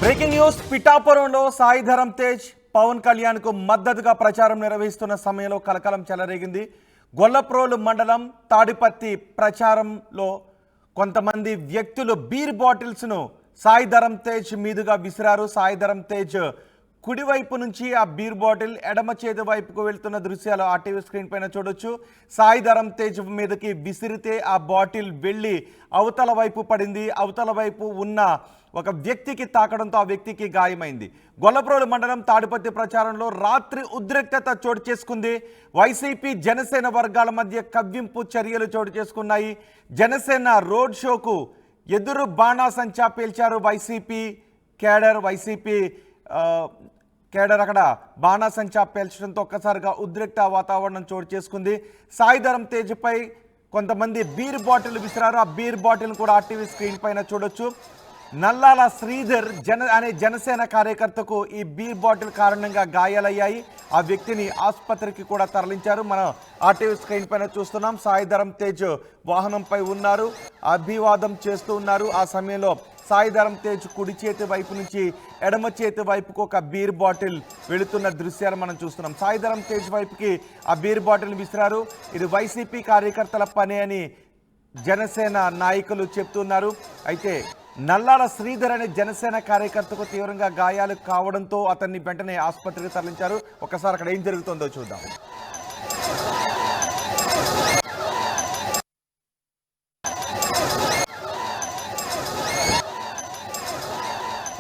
Breaking news పిఠాపురంలో సాయి ధరమ్ తేజ్ పవన్ కళ్యాణ్ కు మద్దతుగా ప్రచారం నిర్వహిస్తున్న సమయంలో కలకలం చెలరేగింది. గొల్లప్రోలు మండలం తాడిపత్తి ప్రచారంలో కొంతమంది వ్యక్తులు బీర్ బాటిల్స్ ను సాయి ధరమ్ తేజ్ మీదుగా విసిరారు. సాయి ధరమ్ తేజ్ కుడివైపు నుంచి ఆ బీర్ బాటిల్ ఎడమ చేతి వైపుకు వెళ్తున్న దృశ్యాలు ఆ టీవీ స్క్రీన్ పైన చూడొచ్చు. సాయి ధరమ్ తేజ్ మీదకి విసిరితే ఆ బాటిల్ వెళ్ళి అవతల వైపు పడింది. అవతల వైపు ఉన్న ఒక వ్యక్తికి తాకడంతో ఆ వ్యక్తికి గాయమైంది. గొల్లప్రోలు మండలం తాడిపత్తి ప్రచారంలో రాత్రి ఉద్రిక్తత చోటు చేసుకుంది. వైసీపీ జనసేన వర్గాల మధ్య కవ్వింపు చర్యలు చోటు చేసుకున్నాయి. జనసేన రోడ్ షోకు ఎదురు బాణాసంచా పేల్చారు వైసీపీ కేడర్ అక్కడ బాణాసంచా పేల్చడంతో ఒక్కసారిగా ఉద్రిక్త వాతావరణం చోటు చేసుకుంది. సాయి ధరమ్ తేజ్ పై కొంతమంది బీర్ బాటిల్ విసిరారు. ఆ బీర్ బాటిల్ కూడా ఆర్టీవీ స్క్రీన్ పైన చూడొచ్చు. నల్లాల శ్రీధర్ అనే జనసేన కార్యకర్తకు ఈ బీర్ బాటిల్ కారణంగా గాయాలయ్యాయి. ఆ వ్యక్తిని ఆసుపత్రికి కూడా తరలించారు. మనం ఆర్టీవీ స్క్రీన్ పైన చూస్తున్నాం. సాయి ధరమ్ తేజ్ వాహనంపై ఉన్నారు, అభివాదం చేస్తూ ఉన్నారు. ఆ సమయంలో సాయి ధరమ్ తేజ్ కుడి చేతి వైపు నుంచి ఎడమ చేతి వైపుకు ఒక బీర్ బాటిల్ వెళుతున్న దృశ్యాలు మనం చూస్తున్నాం. సాయి ధరమ్ తేజ్ వైపుకి ఆ బీర్ బాటిల్ విసిరారు. ఇది వైసీపీ కార్యకర్తల పని అని జనసేన నాయకులు చెప్తున్నారు. అయితే నల్లాల శ్రీధర్ అనే జనసేన కార్యకర్తకు తీవ్రంగా గాయాలు కావడంతో అతన్ని వెంటనే ఆసుపత్రికి తరలించారు. ఒకసారి అక్కడ ఏం జరుగుతుందో చూద్దాం.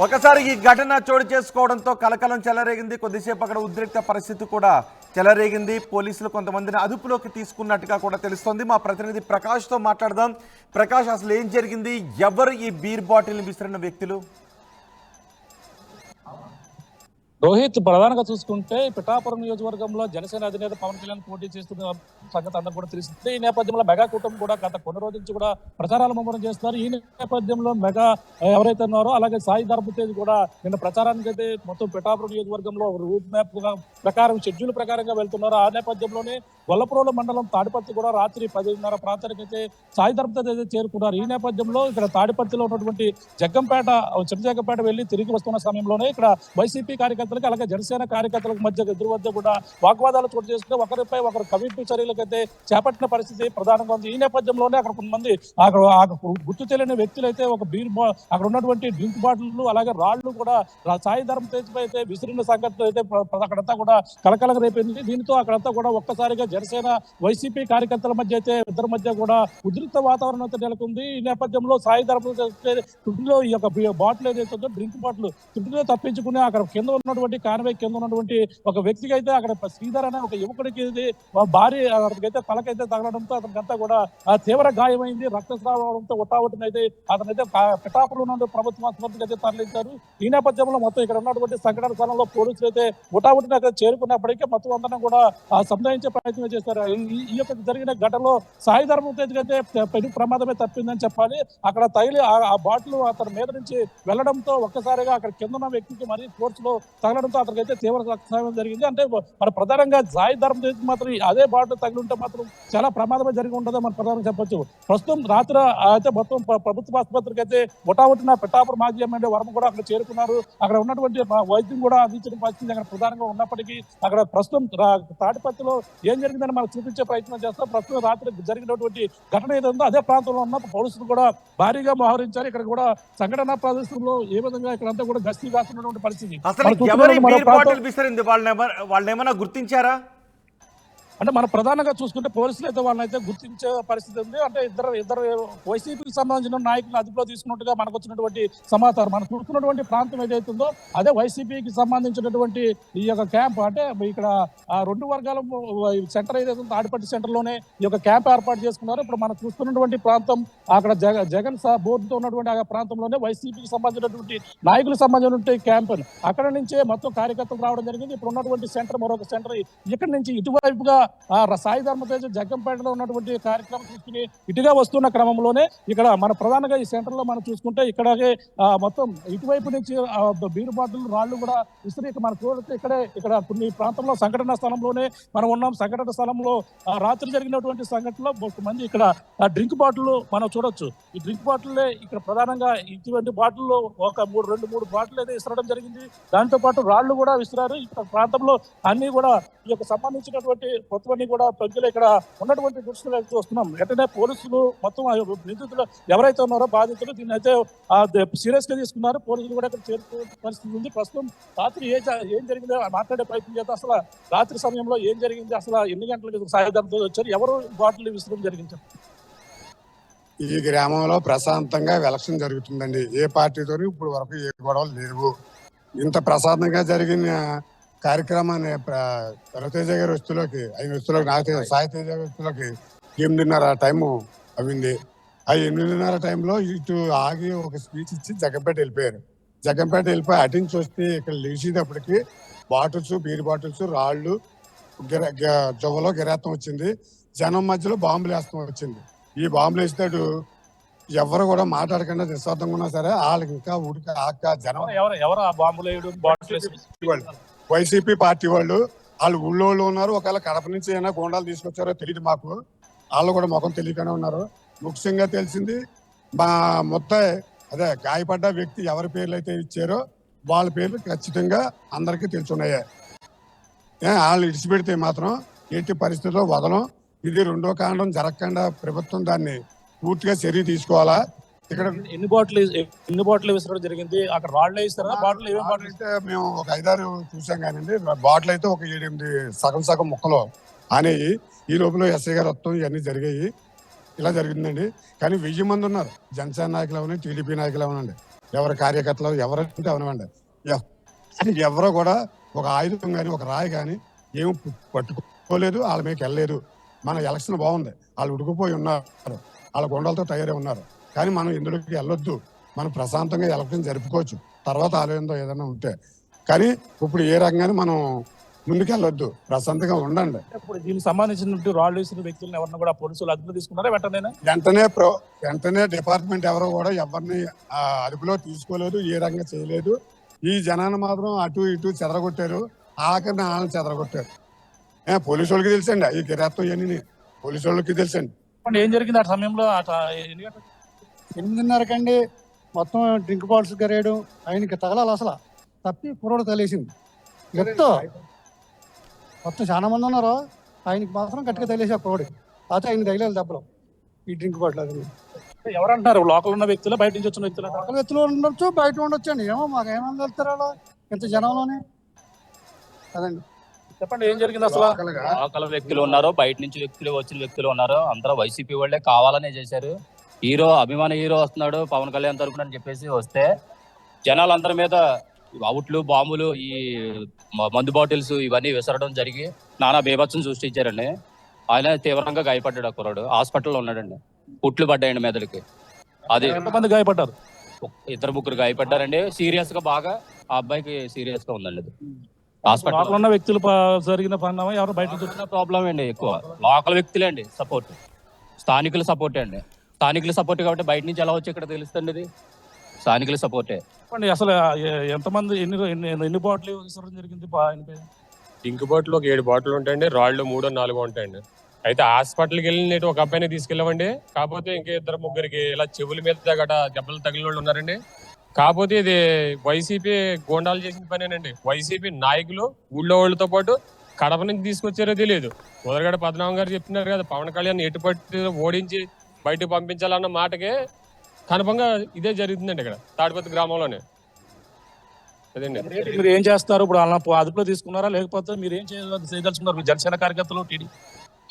ఒకసారి ఈ ఘటన చోటు చేసుకోవడంతో కలకలం చెలరేగింది. కొద్దిసేపు అక్కడ ఉద్రిక్త పరిస్థితి కూడా చెలరేగింది. పోలీసులు కొంతమందిని అదుపులోకి తీసుకున్నట్టుగా కూడా తెలుస్తోంది. మా ప్రతినిధి ప్రకాష్తో మాట్లాడదాం. ప్రకాష్, అసలు ఏం జరిగింది? ఎవరు ఈ బీర్ బాటిల్ని విసిరిన వ్యక్తులు? రోహిత్, ప్రధానంగా చూసుకుంటే పిఠాపురం నియోజకవర్గంలో జనసేన అధినేత పవన్ కళ్యాణ్ పోటీ చేస్తున్న సంగతి అందరూ కూడా తెలిసింది. ఈ నేపథ్యంలో మెగా కూటమి కూడా గత కొన్ని రోజుల నుంచి కూడా ప్రచారాలు ముమ్మరం చేస్తున్నారు. ఈ నేపథ్యంలో మెగా ఎవరైతే ఉన్నారో అలాగే సాయి ధరమ్ తేజ్ కూడా నిన్న ప్రచారానికి అయితే మొత్తం పిఠాపురం నియోజకవర్గంలో రూట్ మ్యాప్ ప్రకారం షెడ్యూల్ ప్రకారంగా వెళ్తున్నారు. ఆ నేపథ్యంలోనే గొల్లప్రోలు మండలం తాడిపత్తి కూడా రాత్రి 10:30 ప్రాంతానికి అయితే సాయి ధరమ్ తేజ్ అయితే చేరుకున్నారు. ఈ నేపథ్యంలో ఇక్కడ తాడిపత్తిలో ఉన్నటువంటి చిన్నజగ్గంపేట వెళ్లి తిరిగి వస్తున్న సమయంలోనే ఇక్కడ వైసీపీ కార్యకర్తలు అలాగే జనసేన కార్యకర్తలకు మధ్య ఎదురు వద్ద కూడా వాగ్వాదాలు చోటు చేసుకుని ఒకరిపై ఒకరు కవింపు చర్యలకైతే చేపట్టిన పరిస్థితి ప్రధానంగా ఉంది. ఈ నేపథ్యంలోనే అక్కడ కొంతమంది గుర్తు తెలియని వ్యక్తులు అయితే ఒక అక్కడ ఉన్నటువంటి డ్రింక్ బాటిల్లు అలాగే రాళ్లు కూడా సాయి ధరమ్ తేజ్ పై అయితే విసిరిన సంగతి అయితే అక్కడంతా కూడా కలకలం రేపింది. దీంతో అక్కడంతా కూడా ఒక్కసారిగా జనసేన వైసీపీ కార్యకర్తల మధ్య అయితే ఇద్దరి మధ్య కూడా ఉద్రిక్త వాతావరణం అయితే నెలకొంది. ఈ నేపథ్యంలో సాయి ధరమ్ తుడిలో ఈ యొక్క బాటిల్ ఏదైతే ఉందో డ్రింక్ బాటిల్ తుడిలో తప్పించుకుని అక్కడ కింద ఉన్నటువంటి కాన్వే కింద ఉన్నటువంటి ఒక వ్యక్తికి అయితే అక్కడ శ్రీధర్ అనే ఒక యువకుడికి భారీ అతనికైతే తలకైతే తగలడంతో అతనికంతా కూడా తీవ్ర గాయమైంది. రక్తస్రావంతో ఒట్టావటినైతే అతనైతే పిఠాపురం నుండి ప్రభుత్వ ఆసుపత్రికి అయితే తరలించారు. ఈ నేపథ్యంలో మొత్తం ఇక్కడ ఉన్నటువంటి సంఘటన స్థలంలో పోలీసులు అయితే ఒట్టావటిని అక్కడ చేరుకున్నప్పటికీ మొత్తం అందరం కూడా సంధానించే ప్రయత్నం చేశారు. ఈ యొక్క జరిగిన ఘటనలో సాయి ధరమ్ తేజ్ అయితే పెను ప్రమాదమే తప్పిందని చెప్పాలి. అక్కడ తగిలి ఆ బాటిల్ అతని మీద నుంచి వెళ్లడంతో ఒక్కసారిగా అక్కడ కింద ఉన్న వ్యక్తికి మరీ ఫోర్స్ లో తగలడంతో అతనికి అయితే తీవ్ర రక్తస్రావం జరిగింది. అంటే మన ప్రధానంగా సాయి ధరమ్ తేజ్ మాత్రం అదే బాటిల్ తగిలి ఉంటే మాత్రం చాలా ప్రమాదమే జరిగి ఉంటుందో మనం ప్రధానంగా చెప్పొచ్చు. ప్రస్తుతం రాత్రి అయితే మొత్తం ప్రభుత్వ ఆసుపత్రికి అయితే ఒటావటిన పిఠాపురం మాజీ ఎమ్మెల్యే వర్మ కూడా అక్కడ చేరుకున్నారు. అక్కడ ఉన్నటువంటి వైద్యం కూడా అందించిన పరిస్థితి అక్కడ ప్రధానంగా ఉన్నప్పటికీ అక్కడ ప్రస్తుతం తాడిపత్తిలో ఏం జరిగిందని మనకు చూపించే ప్రయత్నం చేస్తాం. ప్రస్తుతం రాత్రి జరిగినటువంటి ఘటన ఏదైందో అదే ప్రాంతంలో ఉన్న పోలీసులు కూడా భారీగా మోహరించారు. ఇక్కడ కూడా సంఘటన ప్రదేశంలో ఏ విధంగా ఇక్కడంతా కూడా గస్తీ కాస్తున్నటువంటి పరిస్థితి. వాళ్ళని ఏమైనా గుర్తించారా? అంటే మనం ప్రధానంగా చూసుకుంటే పోలీసులు అయితే వాళ్ళని అయితే గుర్తించే పరిస్థితి ఉంది. అంటే ఇద్దరు వైసీపీకి సంబంధించిన నాయకులను అదుపులో తీసుకున్నట్టుగా మనకు వచ్చినటువంటి సమాచారం. మనం చూస్తున్నటువంటి ప్రాంతం ఏదైతుందో అదే వైసీపీకి సంబంధించినటువంటి ఈ యొక్క క్యాంప్. అంటే ఇక్కడ రెండు వర్గాల సెంటర్ ఏదైతే తాడిపత్తి సెంటర్ లోనే ఈ యొక్క క్యాంప్ ఏర్పాటు చేసుకున్నారు. ఇప్పుడు మనం చూస్తున్నటువంటి ప్రాంతం అక్కడ జగన్ బోర్డుతో ఉన్నటువంటి ఆ ప్రాంతంలోనే వైసీపీకి సంబంధించినటువంటి నాయకులకు సంబంధించినటువంటి క్యాంప్. అక్కడ నుంచే మొత్తం కార్యకర్తలు రావడం జరిగింది. ఇప్పుడు ఉన్నటువంటి సెంటర్ మరొక సెంటర్. ఇక్కడ నుంచి ఇటువైపుగా సాయి ధర్మతేజ్ జగ్గంపేటలో ఉన్నటువంటి కార్యక్రమం చూసుకుని ఇటుగా వస్తున్న క్రమంలోనే ఇక్కడ మన ప్రధానంగా ఈ సెంటర్ లో మనం చూసుకుంటే ఇక్కడే మొత్తం ఇటువైపు నుంచి బీరు బాటిల్ రాళ్లు కూడా విసిరి మన చూడొచ్చు. ఇక్కడ కొన్ని ప్రాంతంలో సంఘటన స్థలంలోనే మనం ఉన్నాం. సంఘటన స్థలంలో రాత్రి జరిగినటువంటి సంఘటనలో కొంతమంది ఇక్కడ డ్రింక్ బాటిల్ మనం చూడొచ్చు. ఈ డ్రింక్ బాటిల్ ఇక్కడ ప్రధానంగా ఇటువంటి బాటిల్ ఒక 2-3 బాటిల్ అయితే విసరడం జరిగింది. దాంతో పాటు రాళ్లు కూడా విసిరారు. ఇక్కడ ప్రాంతంలో అన్ని కూడా ఈ యొక్క సంబంధించినటువంటి కొత్తవన్నీ కూడా ప్రజలు ఇక్కడ ఉన్నటువంటి దృష్టిలో వస్తున్నాం. వెంటనే పోలీసులు మొత్తం నిందితులు ఎవరైతే ఉన్నారో బాధితులు దీన్ని అయితే సీరియస్ గా తీసుకున్నారు. పోలీసులు కూడా ఇక్కడ చేరుకునే పరిస్థితి ఉంది. ప్రస్తుతం రాత్రి ఏం జరిగిందో మాట్లాడే ప్రయత్నం చేద్దాం. అసలు రాత్రి సమయంలో ఏం జరిగింది, అసలు ఎన్ని గంటలకు సాయంత్రంతో వచ్చారు, ఎవరు బాటిల్ విసరడం జరిగింది? ఈ గ్రామంలో ప్రశాంతంగా ఎలక్షన్ జరుగుతుందండి. ఏ పార్టీతో ఇప్పుడు వరకు ఏ గొడవలు లేవు. ఇంత ప్రశాంతంగా జరిగిన కార్యక్రమాన్ని రవితేజ గారి వస్తువులోకి నాకు సాయి తేజ గారి వస్తువులోకి 8:30 టైము అయింది. ఆ 8:30 టైంలో ఇటు ఆగి ఒక స్పీచ్ ఇచ్చి జగ్గంపేట వెళ్ళిపోయారు. జగ్గంపేట వెళ్ళిపోయి అటించి వస్తే ఇక్కడ లేచేటప్పటికి బాటిల్స్, బీర్ బాటిల్స్, రాళ్ళు, జొవ్వలో గిరాత్తం వచ్చింది. జనం మధ్యలో బాంబులు వేస్తాం వచ్చింది. ఈ బాంబులు వేసినట్టు ఎవరు కూడా మాట్లాడకుండా నిస్వార్థంగా ఉన్నా సరే వాళ్ళకి ఇంకా ఉడికి ఆక్క జనం వైసీపీ పార్టీ వాళ్ళు ఊళ్ళో ఉన్నారు. ఒకవేళ కడప నుంచి ఏమైనా గోండాలు తీసుకొచ్చారో తెలియదు మాకు. వాళ్ళు కూడా ముఖం తెలియకనే ఉన్నారు. ముఖ్యంగా తెలిసింది మా మొత్తం అదే గాయపడ్డ వ్యక్తి ఎవరి పేర్లు అయితే ఇచ్చారో వాళ్ళ పేర్లు ఖచ్చితంగా అందరికీ తెలుసున్నాయి. వాళ్ళు ఇడిచిపెడితే మాత్రం ఎట్టి పరిస్థితుల్లో వదలం. ఇది రెండో కాండం జరగకుండా ప్రభుత్వం దాన్ని పూర్తిగా చర్య తీసుకోవాలా. ఇక్కడ ఎన్ని బాటిల్ విసరడం జరిగింది? అక్కడ రాళ్ళు వేస్తారా? బాటిల్ అయితే మేము ఒక 5-6 చూసాం కానండి. బాటిల్ అయితే ఒక 7-8 సగం ముక్కలు అనేవి. ఈ లోపల ఎస్ఐ గారు వస్తాం ఇవన్నీ జరిగాయి. ఇలా జరిగిందండి. కానీ 1000 మంది ఉన్నారు. జనసేన నాయకులు అవనండి, టీడీపీ నాయకులు అవనండి, ఎవరి కార్యకర్తలు ఎవరంటే అవనివ్వండి, ఎవరో కూడా ఒక ఆయుధం కానీ ఒక రాయి కానీ ఏమి పట్టుకోలేదు. వాళ్ళ మీకు వెళ్ళలేదు. మన ఎలక్షన్ బాగుంది. వాళ్ళు ఉడికిపోయి ఉన్నారు. వాళ్ళ గొండలతో తయారై ఉన్నారు. కానీ మనం ఇందులోకి వెళ్ళొద్దు. మనం ప్రశాంతంగా ఎలక్షన్ జరుపుకోవచ్చు. తర్వాత ఆలోచనతో ఏదైనా ఉంటే. కానీ ఇప్పుడు ఏ రకంగానే మనం ముందుకు వెళ్ళొద్దు. ప్రశాంతంగా ఉండండి. ఇప్పుడు దీనికి సంబంధించిన రాళ్ళు వేసిన వ్యక్తులను ఎవరిని కూడా పోలీసులు అదుపులో తీసుకున్నారా? వెంటనే డిపార్ట్మెంట్ ఎవరో కూడా ఎవరిని అదుపులో తీసుకోలేదు. ఏ రకంగా చేయలేదు. ఈ జనాన్ని మాత్రం అటు ఇటు చెదరగొట్టారు. ఆఖరిని వాళ్ళని చెదరగొట్టారు. పోలీసు వాళ్ళకి తెలుసండి. ఈ గిరాత్తం ఇవన్నీ పోలీసు వాళ్ళకి తెలుసండి. ఏం జరిగింది ఆ సమయంలో? 8:30 మొత్తం డ్రింక్ బాటిల్స్ గరేయడం ఆయనకి తగలాలి. అసలు తప్పి కుర్రోడు తగిలేసింది. ఎత్తో మొత్తం చాలా మంది ఉన్నారు. ఆయనకి మాత్రం గట్టిగా తగిలేసి ఆ కుర్రోడు. అయితే ఆయన తగిలేదు దెబ్బలు. ఈ డ్రింక్ బాటిల్ అది ఎవరంటారు? లోకల్ ఉన్న వ్యక్తులు, బయట నుంచి వచ్చిన వ్యక్తులు? లోకల్ వ్యక్తులు ఉండొచ్చు, బయట ఉండొచ్చు అండి. ఏమో మాకు ఏమని వెళ్తారు అలా ఇంత జనంలోనే. అదండి. చెప్పండి ఏం జరిగింది అసలు? లోకల్ వ్యక్తులు ఉన్నారు, బయట నుంచి వచ్చిన వ్యక్తులు ఉన్నారు. అందరూ వైసీపీ వాళ్ళే కావాలనే చేశారు. అభిమాన హీరో వస్తున్నాడు పవన్ కళ్యాణ్ తరపున అని చెప్పేసి వస్తే జనాలందరి మీద అవుట్లు, బాంబులు, ఈ మందు బాటిల్స్ ఇవన్నీ విసరడం జరిగి నానా బీభత్సం సృష్టించారండి. ఆయన తీవ్రంగా గాయపడ్డాడు. ఆ కుర్రాడు హాస్పిటల్లో ఉన్నాడండి. పుట్లు పడ్డాయండి మెదడుకి. అది ఎంతమంది గాయపడ్డారు? 2-3 గాయపడ్డారండి. సీరియస్ గా బాగా ఆ అబ్బాయికి సీరియస్ గా ఉందండి. అది హాస్పిటల్ ఉన్న వ్యక్తులు జరిగిన పరిణామం ఎవరు బయట వచ్చిన ప్రాబ్లం అండి. ఎక్కువ లోకల్ వ్యక్తులే అండి సపోర్ట్, స్థానికుల సపోర్టే అండి. స్థానికుల సపోర్ట్ కాబట్టి బయట నుంచి ఎలా వచ్చి ఇక్కడ తెలుస్తుంది. ఇది స్థానికుల సపోర్టే. చెప్పండి అసలు ఎంతమంది ఎన్ని బాటిల్ విసరడం జరిగింది? డ్రింక్ బాటిల్ ఒక 7 బాటిల్ ఉంటాయండి. రాళ్ళు 3-4 ఉంటాయండి. అయితే హాస్పిటల్కి వెళ్ళి ఒక అబ్బాయిని తీసుకెళ్ళామండి. కాకపోతే ఇంకా 2-3 ఇలా చెవుల మీద గట దెబ్బలు తగిలిన వాళ్ళు ఉన్నారండి. కాకపోతే ఇది వైసీపీ గోండాలు చేసిన పనేనండి. వైసీపీ నాయకులు ఊళ్ళో వాళ్ళతో పాటు కడప నుంచి తీసుకొచ్చారో తెలియదు. మొదలగడ పద్మనాభం గారు చెప్తున్నారు కదా, పవన్ కళ్యాణ్ ఎటుపట్టి ఓడించి బయటకు పంపించాలన్న మాటకే కనుపంగా ఇదే జరుగుతుందండి ఇక్కడ తాడిపత్రి గ్రామంలోనే. అదండి. మీరు ఏం చేస్తారు ఇప్పుడు? అదుపులో తీసుకున్నారా లేకపోతే మీరు ఏం చేయదలుచుకున్నారు? జనసేన కార్యకర్తలు, టీడీ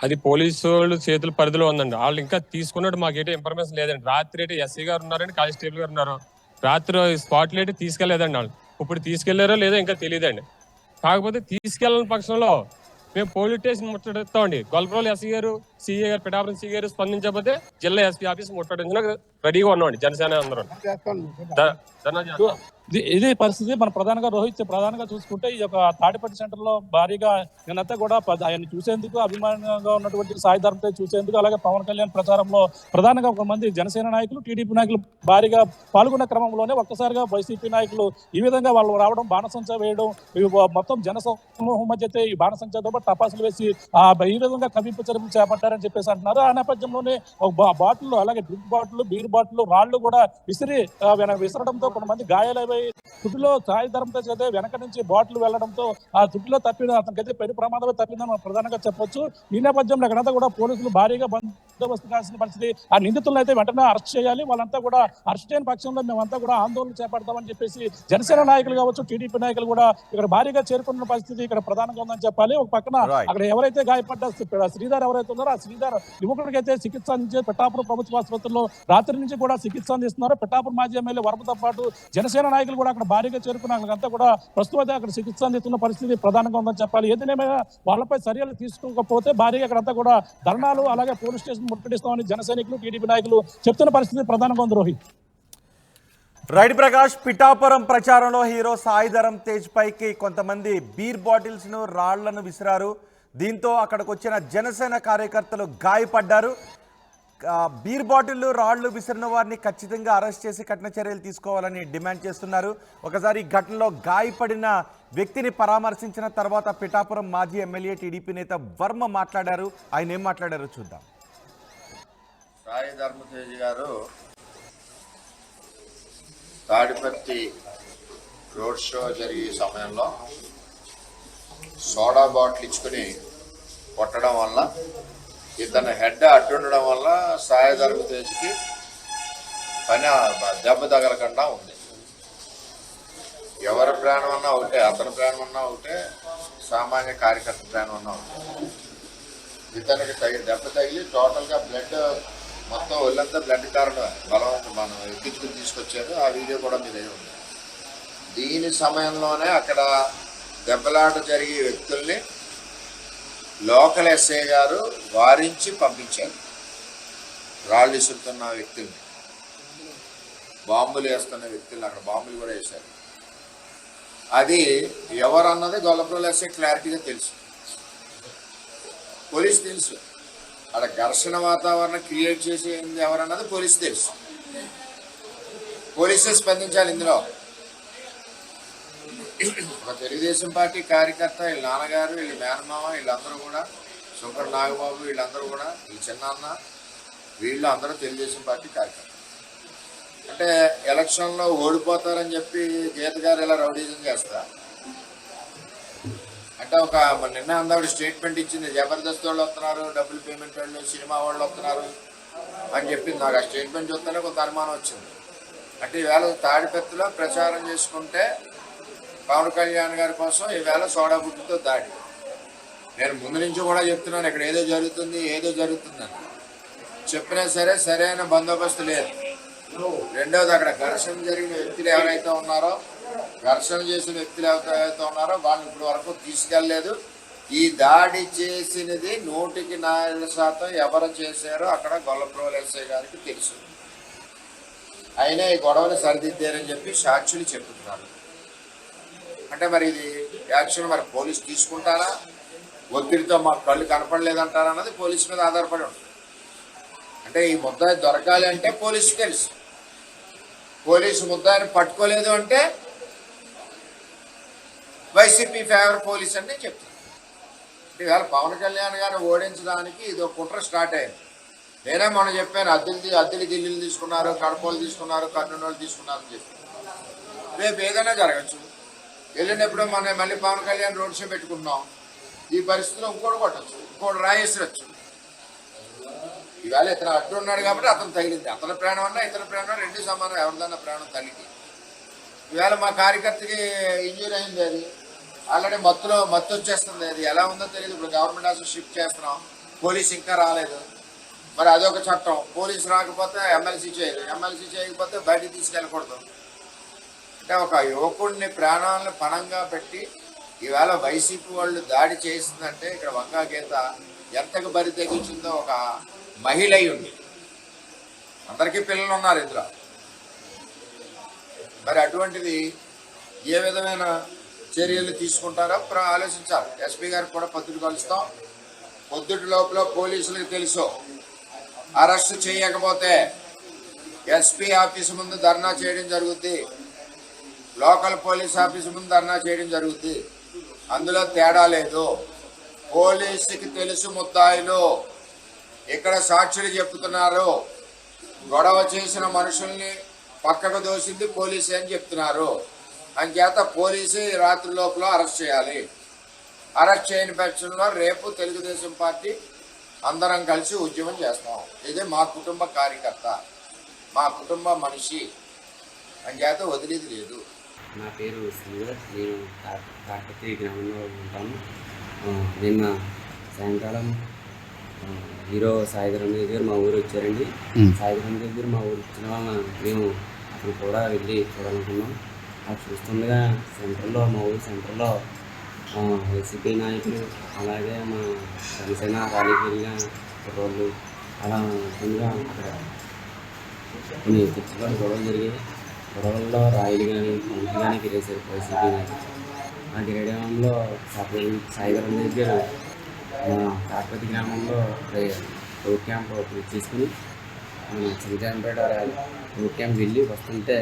అది పోలీసు వాళ్ళు చేతుల పరిధిలో ఉందండి. వాళ్ళు ఇంకా తీసుకున్నట్టు మాకేటో ఇన్ఫర్మేషన్ లేదండి. రాత్రి అయితే ఎస్ఐ గారు ఉన్నారండి, కానిస్టేబుల్ గారు ఉన్నారు. రాత్రి స్పాట్లు అయితే తీసుకెళ్లేదండి. వాళ్ళు ఇప్పుడు తీసుకెళ్లారో లేదో ఇంకా తెలియదండి. కాకపోతే తీసుకెళ్ళని పక్షంలో మేము పోలీస్ స్టేషన్ ముట్టడిస్తామండి. గొల్లప్రోలు ఎస్సీ గారు, సిఏ గారు, పిఠాపురం సిఏ గారు స్పందించకపోతే జిల్లా ఎస్పీ ఆఫీస్ ముట్టడించడానికి రెడీగా ఉన్నామండి. జనసేన అందరూ ఇది పరిస్థితి. మన ప్రధానంగా చూసుకుంటే ఈ యొక్క తాడిపత్రి సెంటర్ లో భారీగా నేనంతా కూడా ఆయన చూసేందుకు అభిమానంగా ఉన్నటువంటి సాయి ధరమ్ తేజ్ చూసేందుకు, అలాగే పవన్ కళ్యాణ్ ప్రచారంలో ప్రధానంగా కొంతమంది జనసేన నాయకులు, టీడీపీ నాయకులు భారీగా పాల్గొన్న క్రమంలోనే ఒక్కసారిగా వైసీపీ నాయకులు ఈ విధంగా వాళ్ళు రావడం, బాణసంచా వేయడం, మొత్తం జన సమూహం మధ్య అయితే ఈ బాణసంచాతో పాటు టపాసులు వేసి ఈ విధంగా కవింపు చర్యలు చేపట్టారని చెప్పేసి అంటున్నారు. ఆ నేపథ్యంలోనే బాటిల్, అలాగే డ్రింక్ బాటిల్, బీర్ బాటిల్, రాళ్లు కూడా విసరడంతో కొంతమంది గాయాలై చుట్టులో సాయి ధరమ్ తేజ్ అయితే వెనక నుంచి బాటిల్ వెళ్లడంతో ఆ చుట్టులో అతనికైతే పెను ప్రమాదమే తప్పిందని మనం ప్రధానంగా చెప్పొచ్చు. ఈ నేపథ్యంలో అక్కడంతా కూడా పోలీసులు భారీగా బందోబస్తు కావాల్సిన పరిస్థితి. ఆ నిందితులను అయితే వెంటనే అరెస్ట్ చేయాలి. వాళ్ళంతా కూడా అరెస్ట్ చేయని పక్షంలో మేమంతా కూడా ఆందోళన చేపడతామని చెప్పేసి జనసేన నాయకులు కావచ్చు, టీడీపీ నాయకులు కూడా ఇక్కడ భారీగా చేరుకున్న పరిస్థితి ఇక్కడ ప్రధానంగా ఉందని చెప్పాలి. ఒక పక్కన అక్కడ ఎవరైతే గాయపడ్డ శ్రీధర్ ఎవరైతే ఉన్నారో ఆ శ్రీధర్ యువకుడికి అయితే చికిత్స అందించే పిఠాపురం ప్రభుత్వ ఆసుపత్రిలో రాత్రి నుంచి కూడా చికిత్స అందిస్తున్నారు. పిఠాపురం మాజీ ఎమ్మెల్యే వరపతో పాటు జనసేన నాయకులు కూడా అక్కడ భారీగా చేరుకున్న వాళ్ళంతా కూడా ప్రస్తుతం అక్కడ చికిత్స అందిస్తున్న పరిస్థితి ప్రధానంగా ఉందని చెప్పాలి. ఏదైనా వాళ్ళపై చర్యలు తీసుకోకపోతే భారీగా అక్కడంతా కూడా ధర్నాలు, అలాగే పోలీస్ స్టేషన్ ముట్టడిస్తామని జన సైనికులు, టీడీపీ నాయకులు చెప్తున్న పరిస్థితి ప్రధానంగా ఉంది. రోహిత్. రైట్ ప్రకాష్, పిఠాపురం ప్రచారంలో హీరో సాయి ధరమ్ తేజ్ పైకి కొంతమంది బీర్ బాటిల్స్ ను, రాళ్లను విసిరారు. దీంతో అక్కడికి వచ్చిన జనసేన కార్యకర్తలు గాయపడ్డారు. బీర్ బాటిళ్లు, రాళ్లు విసిరిన వారిని ఖచ్చితంగా అరెస్ట్ చేసి కఠిన చర్యలు తీసుకోవాలని డిమాండ్ చేస్తున్నారు. ఒకసారి ఈ ఘటనలో గాయపడిన వ్యక్తిని పరామర్శించిన తర్వాత పిఠాపురం మాజీ ఎమ్మెల్యే టీడీపీ నేత వర్మ మాట్లాడారు. ఆయన ఏం మాట్లాడారో చూద్దాం. సాయి ధరమ్ తేజ్ గారు తాడిపత్రి రోడ్ షో జరిగే సమయంలో సోడా బాటిల్ ఇచ్చుకుని కొట్టడం వల్ల, ఇతని హెడ్ అడ్డుండడం వల్ల సాయి ధరమ్ తేజ్కి దెబ్బ తగలకుండా ఉంది. ఎవరి ప్రాణం అన్నా ఒకటే, అతని ప్రాణం అన్నా ఒకటే, సామాన్య కార్యకర్త ప్రాణం అన్నా ఒకటే. ఇతనికి దెబ్బ తగిలి టోటల్గా బ్లడ్ మొత్తం ఒళ్ళంతా బ్లడ్ కారణం బలవంతం మనం ఎక్కించుకుని తీసుకొచ్చారు. ఆ వీడియో కూడా మీ దగ్గర ఉంది. దీని సమయంలోనే అక్కడ దెబ్బలాట జరిగే వ్యక్తుల్ని లోకల్ ఎస్ఐ గారు వారించి పంపించారు. రాళ్ళు ఇసురుతున్న వ్యక్తుల్ని, బాంబులు వేస్తున్న వ్యక్తుల్ని అక్కడ బాంబులు కూడా వేశారు. అది ఎవరన్నది గొల్లప్రోలు ఎస్ఐ క్లారిటీగా తెలుసు, పోలీసు తెలుసు. అక్కడ ఘర్షణ వాతావరణం క్రియేట్ చేసేది ఎవరన్నది పోలీసు తెలుసు. పోలీసే స్పందించాలి ఇందులో. ఒక తెలుగుదేశం పార్టీ కార్యకర్త, వీళ్ళ నాన్నగారు, వీళ్ళ మేనమామ, వీళ్ళందరూ కూడా, శంకర్ నాగబాబు, వీళ్ళందరూ కూడా, ఈ చిన్నాన్న, వీళ్ళు అందరూ తెలుగుదేశం పార్టీ కార్యకర్త. అంటే ఎలక్షన్లో ఓడిపోతారని చెప్పి గీత గారు ఇలా రౌడీజం చేస్తా అంటే నిన్న అందావిడ స్టేట్మెంట్ ఇచ్చింది, జబర్దస్త్ వాళ్ళు వస్తున్నారు, డబ్బులు పేమెంట్ వాళ్ళు, సినిమా వాళ్ళు వస్తున్నారు అని చెప్పింది. నాకు ఆ స్టేట్మెంట్ చూస్తేనే కొంత అనుమానం వచ్చింది. అంటే ఈవేళ తాడిపత్రిలో ప్రచారం చేసుకుంటే పవన్ కళ్యాణ్ గారి కోసం ఈవేళ సోడా బుడ్డుతో దాడి. నేను ముందు నుంచి కూడా చెప్తున్నాను, ఇక్కడ ఏదో జరుగుతుందని చెప్పినా సరే సరైన బందోబస్తు లేదు. రెండవది, అక్కడ ఘర్షణ జరిగిన వ్యక్తులు ఎవరైతే ఉన్నారో, ఘర్షణ చేసిన వ్యక్తులు ఎవరైతే ఉన్నారో వాళ్ళని ఇప్పటి వరకు తీసుకెళ్ళలేదు. ఈ దాడి చేసినది 100% ఎవరు చేశారో అక్కడ గొల్లప్రోలు ఎస్ఐ గారికి తెలుసు. అయినా ఈ గొడవని సరిదిద్దారని చెప్పి సాక్షులు చెప్తున్నారు. అంటే మరి ఇది యాక్షన్ మరి పోలీసు తీసుకుంటారా, ఒత్తిడితో మాకు కళ్ళు కనపడలేదంటారా అన్నది పోలీసు మీద ఆధారపడి ఉంటుంది. అంటే ఈ ముద్దాయి దొరకాలి అంటే పోలీసు తెలుసు, పోలీసు ముద్దాయిని పట్టుకోలేదు అంటే వైసీపీ ఫేవర్ పోలీస్ అని చెప్తాను. అంటే ఇవాళ పవన్ కళ్యాణ్ గారిని ఓడించడానికి ఇది ఒక కుట్ర స్టార్ట్ అయింది. నేనే మొన్న చెప్పాను, అద్దెలు ఢిల్లీలు తీసుకున్నారు, కడపలు తీసుకున్నారు, కర్నూలు తీసుకున్నారు అని చెప్పి. రేపు ఏదైనా జరగచ్చు. వెళ్ళినప్పుడు మనం మళ్ళీ పవన్ కళ్యాణ్ రోడ్ షో పెట్టుకున్నాం. ఈ పరిస్థితిలో ఇంకోటి కొట్టచ్చు, ఇంకోటి రాయేసరచ్చు. ఈవేళ ఇతను అడ్డు ఉన్నాడు కాబట్టి అతను తగిలింది. అతని ప్రాణం అన్నా ఇతని ప్రాణం రెండు సమానం, ఎవరిదన్నా ప్రాణం తల్లికి. ఈవేళ మా కార్యకర్తకి ఇంజూరీ అయింది, అది ఆల్రెడీ మత్తు వచ్చేస్తుంది. అది ఎలా ఉందో తెలియదు. ఇప్పుడు గవర్నమెంట్ హాస్పిటల్ షిఫ్ట్ చేస్తున్నాం, పోలీసు ఇంకా రాలేదు. మరి అదొక చట్టం, పోలీసు రాకపోతే ఎమ్మెల్సీ చేయదు, ఎమ్మెల్సీ చేయకపోతే బయటికి తీసుకెళ్ళకూడదు. అంటే ఒక యువకుడిని ప్రాణాలను పణంగా పెట్టి ఈవేళ వైసీపీ వాళ్ళు దాడి చేసిందంటే ఇక్కడ వంగా గీత ఎంతకు బరి తెగించిందో ఒక మహిళ ఉంది. అందరికీ పిల్లలు ఉన్నారు ఇందులో. మరి అటువంటిది ఏ విధమైన చర్యలు తీసుకుంటారో ఆలోచించాలి. ఎస్పీ గారికి కూడా పత్రిక కలుస్తాం. పొద్దుటి లోపల పోలీసులకు తెలుసు, అరెస్ట్ చేయకపోతే ఎస్పీ ఆఫీసు ముందు ధర్నా చేయడం జరుగుద్ది, లోకల్ పోలీస్ ఆఫీసు ముందు ధర్నా చేయడం జరుగుద్ది. అందులో తేడా లేదు. పోలీసుకి తెలుసు ముద్దాయిలు, ఇక్కడ సాక్షులు చెప్తున్నారు, గొడవ చేసిన మనుషుల్ని పక్కకు దోసింది పోలీసు అని చెప్తున్నారు. అంచేత పోలీసు రాత్రి లోపల అరెస్ట్ చేయాలి. అరెస్ట్ చేయని పక్షంలో రేపు తెలుగుదేశం పార్టీ అందరం కలిసి ఉద్యమం చేస్తాం. ఇదే మా కుటుంబ కార్యకర్త, మా కుటుంబ మనిషి, అంచేత వదిలేది లేదు. నా పేరు శ్రీధర్, నేను కాకతీ గ్రామంలో ఉంటాను. నిన్న సాయంకాలం హీరో సాయిధరం దగ్గర మా ఊరు వచ్చారండి. సాయిధరం దగ్గర మా ఊరు వచ్చిన వలన మేము అక్కడ కూడా వెళ్ళి చూడాలనుకున్నాం. అది చూస్తుండగా సెంటర్లో, మా ఊరు సెంటర్లో వైసీపీ నాయకులు, అలాగే మా జనసేన ర్యాలీకి వెళ్ళిన కుర్రోళ్ళు అలా ఉంటుండగా అక్కడ కొన్ని చర్చలు గొడవలు జరిగాయి. గొడవల్లో రాయిలు కానీ పంపులు కానీ గిరేశారు వైసీపీ నాయకులు. ఆ గిరేయడంలో సాయిధరం దగ్గర కాకపతి గ్రామంలో రోడ్ క్యాంప్ తీసుకుని చింతాంపేట రోడ్ క్యాంప్ వెళ్ళి వస్తుంటే